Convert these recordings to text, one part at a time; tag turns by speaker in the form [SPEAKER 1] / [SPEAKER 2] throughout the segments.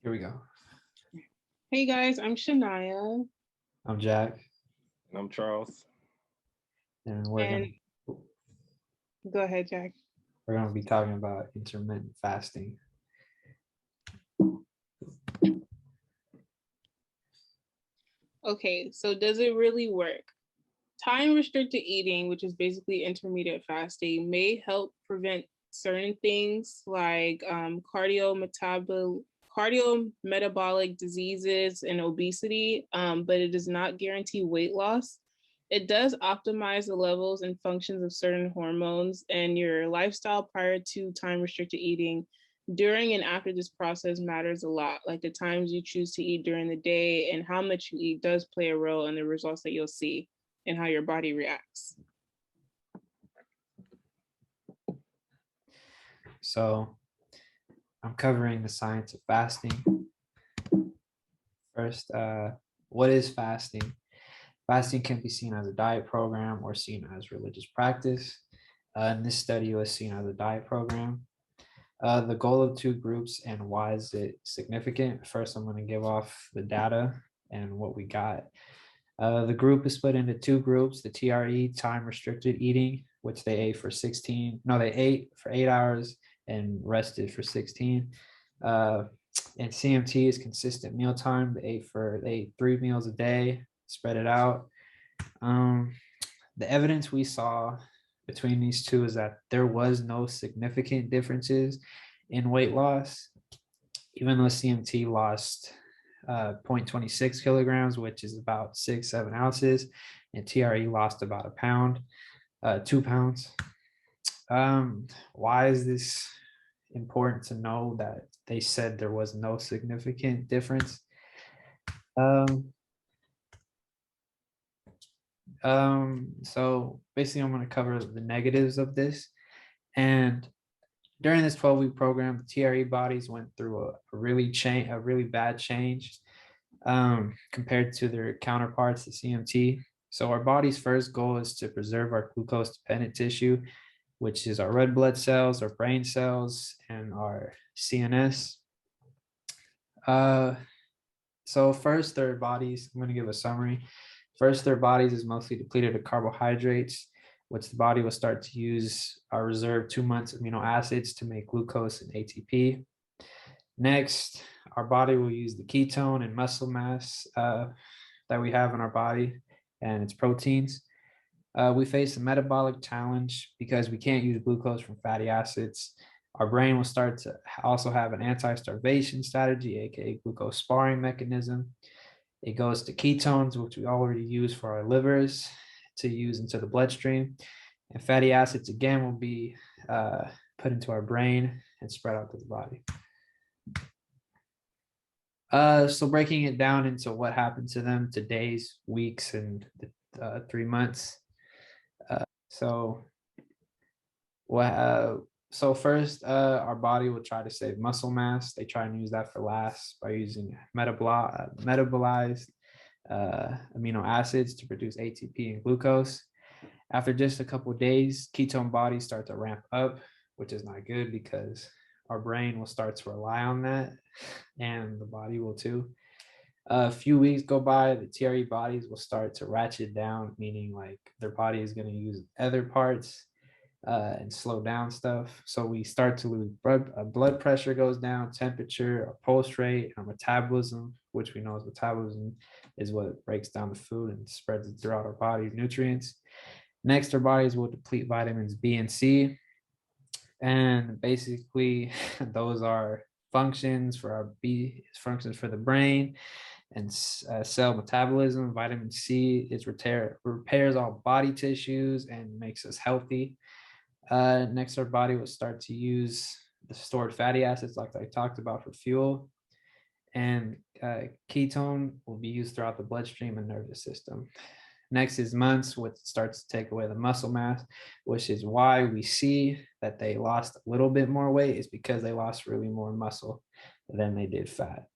[SPEAKER 1] Here we go.
[SPEAKER 2] Hey guys, I'm Shania,
[SPEAKER 1] I'm Jack,
[SPEAKER 3] And I'm Charles.
[SPEAKER 1] and
[SPEAKER 2] and go ahead, Jack.
[SPEAKER 1] we're gonna be talking about intermittent fasting.
[SPEAKER 2] Okay, so does it really work? Time restricted eating, which is basically intermediate fasting, may help prevent certain things like cardiometabolic diseases and obesity, but it does not guarantee weight loss. It does optimize the levels and functions of certain hormones, and your lifestyle prior to time restricted eating during and after this process matters a lot. Like the times you choose to eat during the day and how much you eat does play a role in the results that you'll see and how your body reacts.
[SPEAKER 1] So I'm covering the science of fasting. First, what is fasting? Fasting can be seen as a diet program or seen as religious practice. In this study, it was seen as a diet program. The goal of two groups and why is it significant? First, I'm going to give off the data and what we got. The group is split into two groups, the TRE, time restricted eating, which they ate for 8 hours and rested for 16. And CMT is consistent mealtime. They ate 3 meals a day, spread it out. The evidence we saw between these two is that there was no significant differences in weight loss, even though CMT lost 0.26 kilograms, which is about 6-7 ounces, and TRE lost about a pound, 2 pounds. Why is this important to know that they said there was no significant difference? So basically I'm going to cover the negatives of this. And during this 12-week program, the TRE bodies went through a really bad change compared to their counterparts, the CMT. So our body's first goal is to preserve our glucose-dependent tissue, which is our red blood cells, our brain cells, and our CNS. So first, their bodies, I'm going to give a summary. First, their bodies is mostly depleted of carbohydrates, which the body will start to use our reserve 2 months amino acids to make glucose and ATP. Next, our body will use the ketone and muscle mass that we have in our body and its proteins. We face a metabolic challenge because we can't use glucose from fatty acids. Our brain will start to also have an anti-starvation strategy, aka glucose sparing mechanism. It goes to ketones, which we already use for our livers to use into the bloodstream. And fatty acids, again, will be put into our brain and spread out to the body. So breaking it down into what happened to them to days, weeks, and 3 months. So first, our body will try to save muscle mass. They try and use that for last by using metabolized amino acids to produce ATP and glucose. After just a couple of days, ketone bodies start to ramp up, which is not good because our brain will start to rely on that and the body will too. A few weeks go by, the TRE bodies will start to ratchet down, meaning like their body is going to use other parts and slow down stuff. So we start to lose blood pressure goes down, temperature, our pulse rate, our metabolism, which we know as metabolism is what breaks down the food and spreads it throughout our body, nutrients. Next, our bodies will deplete vitamins B and C. And basically, those are functions for our B, functions for the brain and cell metabolism. Vitamin C is repairs all body tissues and makes us healthy. Next, our body will start to use the stored fatty acids, like I talked about, for fuel. And ketone will be used throughout the bloodstream and nervous system. Next is months, which starts to take away the muscle mass, which is why we see that they lost a little bit more weight, is because they lost really more muscle than they did fat.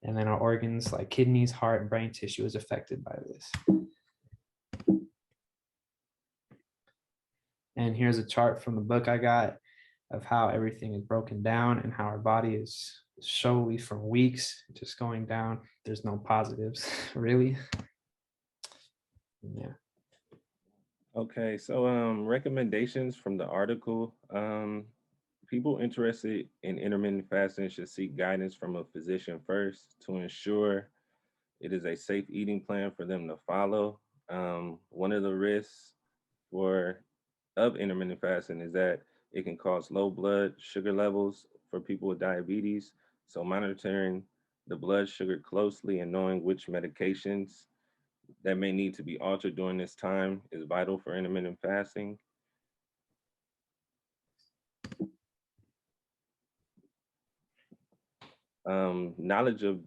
[SPEAKER 1] And then our organs like kidneys, heart, and brain tissue is affected by this. And here's a chart from the book I got of how everything is broken down and how our body is solely from weeks, just going down. There's no positives, really. Yeah.
[SPEAKER 3] Okay, so recommendations from the article. People interested in intermittent fasting should seek guidance from a physician first to ensure it is a safe eating plan for them to follow. One of the risks for of intermittent fasting is that it can cause low blood sugar levels for people with diabetes. So monitoring the blood sugar closely and knowing which medications that may need to be altered during this time is vital for intermittent fasting. Knowledge of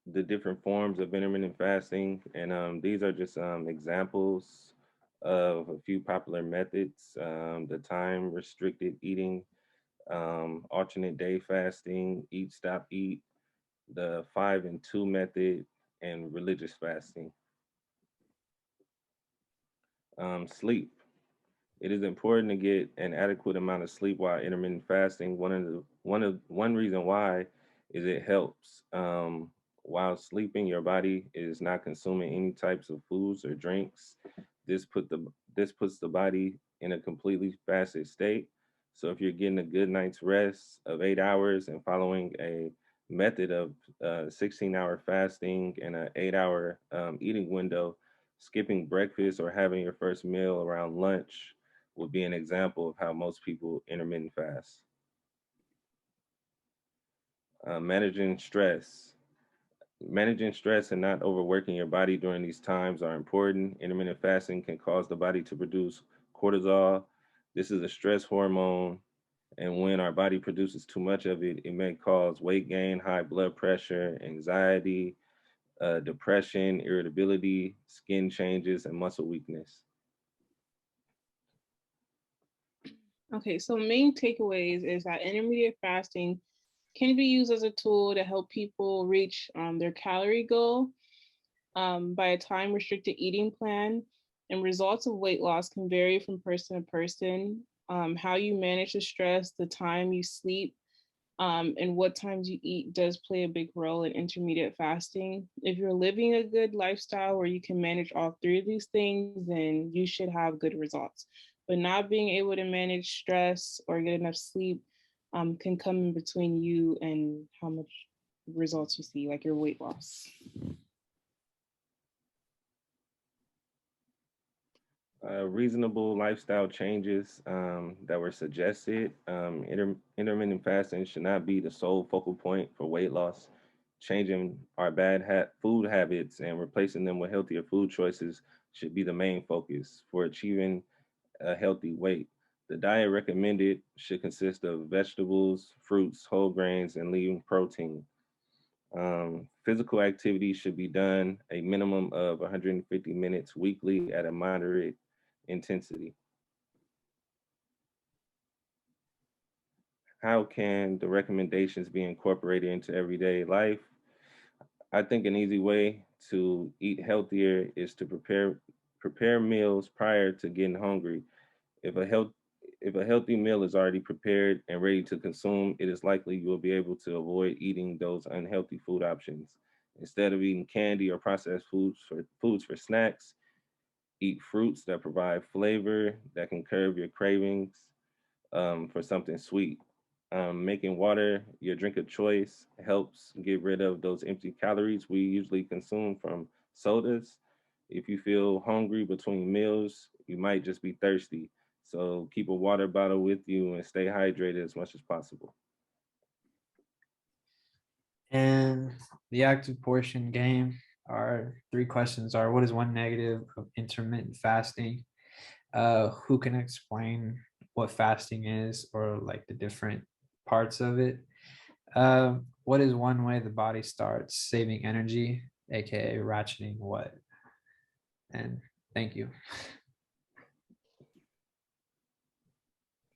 [SPEAKER 3] the different forms of intermittent fasting, and these are just examples of a few popular methods: the time restricted eating, alternate day fasting, eat stop eat, the 5 and 2 method, and religious fasting. Sleep. It is important to get an adequate amount of sleep while intermittent fasting. One reason why is it helps. While sleeping, your body is not consuming any types of foods or drinks. This put the this puts the body in a completely fasted state. So if you're getting a good night's rest of 8 hours and following a method of 16-hour fasting and an 8 hour eating window, skipping breakfast or having your first meal around lunch would be an example of how most people intermittent fast. Managing stress. Managing stress and not overworking your body during these times are important. Intermittent fasting can cause the body to produce cortisol. This is a stress hormone, and when our body produces too much of it, it may cause weight gain, high blood pressure, anxiety, depression, irritability, skin changes, and muscle weakness.
[SPEAKER 2] Okay, so main takeaways is that intermediate fasting can be used as a tool to help people reach their calorie goal by a time restricted eating plan. And results of weight loss can vary from person to person. How you manage the stress, the time you sleep, and what times you eat does play a big role in intermediate fasting. If you're living a good lifestyle where you can manage all three of these things, then you should have good results. But not being able to manage stress or get enough sleep can come in between you and how much results you see, like your weight loss.
[SPEAKER 3] Reasonable lifestyle changes that were suggested. Intermittent fasting should not be the sole focal point for weight loss. Changing our food habits and replacing them with healthier food choices should be the main focus for achieving a healthy weight. The diet recommended should consist of vegetables, fruits, whole grains, and lean protein. Physical activity should be done a minimum of 150 minutes weekly at a moderate intensity. How can the recommendations be incorporated into everyday life? I think an easy way to eat healthier is to prepare meals prior to getting hungry. If a health if a healthy meal is already prepared and ready to consume, it is likely you will be able to avoid eating those unhealthy food options. Instead of eating candy or processed foods for snacks, eat fruits that provide flavor that can curb your cravings for something sweet. Making water your drink of choice helps get rid of those empty calories we usually consume from sodas. If you feel hungry between meals, you might just be thirsty. So keep a water bottle with you and stay hydrated as much as possible.
[SPEAKER 1] And the active portion game, our three questions are: what is one negative of intermittent fasting? Who can explain what fasting is or like the different parts of it? What is one way the body starts saving energy, aka ratcheting what? And thank you.